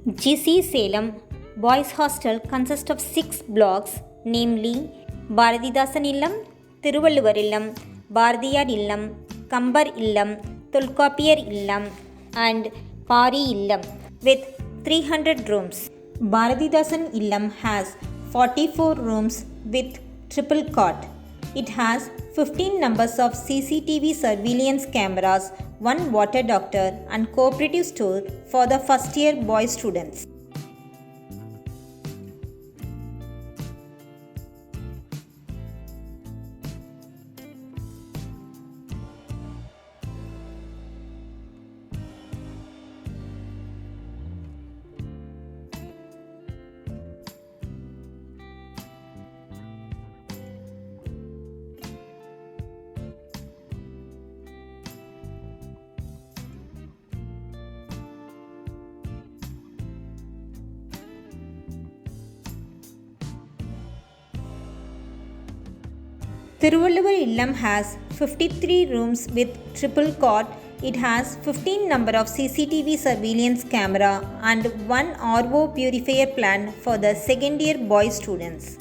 GCE Salem Boys Hostel consists of 6 blocks, namely Bharatidasan Illam, Thiruvalluvar Illam, Bharatiyar Illam, Kambar Illam, Tolkapiyar Illam, and Pari Illam with 300 rooms. Bharatidasan Illam has 44 rooms with triple cot. It has 15 numbers of CCTV surveillance cameras, one water doctor, and cooperative store for the first year boy students. Thiruvalluvar Illam has 53 rooms with triple cot. It has 15 number of CCTV surveillance camera and one RO purifier plant for the second year boy students.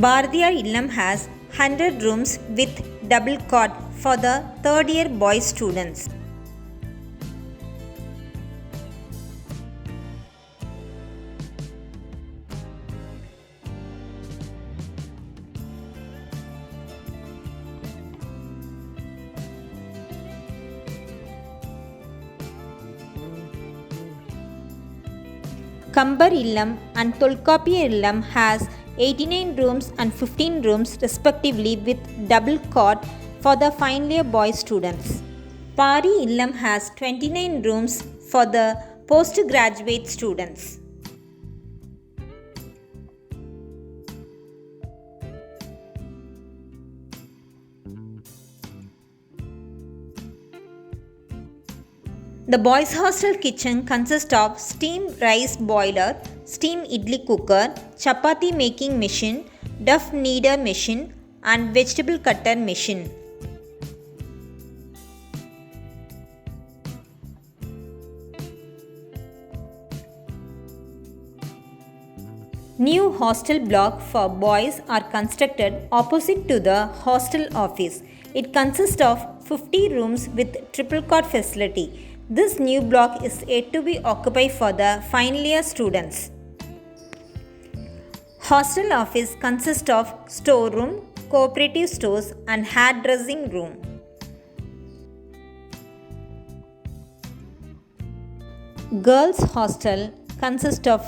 Bharatiyar Illam has 100 rooms with double cot for the third year boy students. Kambar Illam and Tolkapiyar Illam has 89 rooms and 15 rooms respectively with double cot for the final year boy students. Pari Illam has 29 rooms for the postgraduate students. The boys' hostel kitchen consists of steam rice boiler, steam idli cooker, chapati making machine, duff kneader machine, and vegetable cutter machine. New hostel block for boys are constructed opposite to the hostel office. It consists of 50 rooms with triple cot facility. This new block is yet to be occupied for the final year students. Hostel office consists of storeroom, cooperative stores, and hairdressing room. Girls' hostel consists of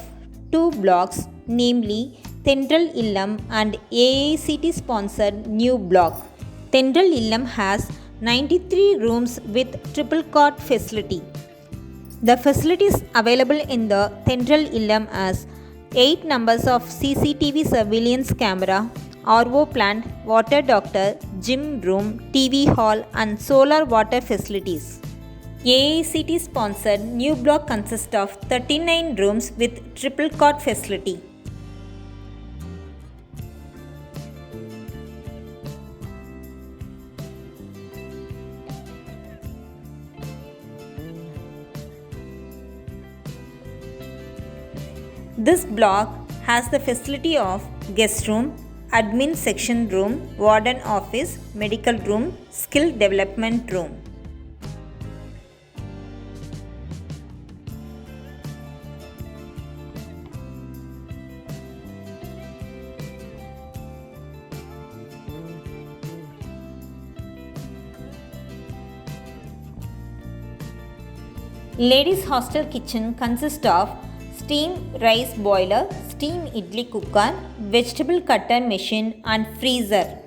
2 blocks, namely Tendral Illam and AICT sponsored new block. Tendral Illam has 93 rooms with triple cot facility. The facilities available in the Tendral Illam as 8 numbers of CCTV surveillance camera, RO plant, water doctor, gym room, TV hall, and solar water facilities. AICT sponsored new block consists of 39 rooms with triple cot facility. This block has the facility of guest room, admin section room, warden office, medical room, skill development room. Ladies' hostel kitchen consists of steam rice boiler, steam idli cooker, vegetable cutter machine, and freezer.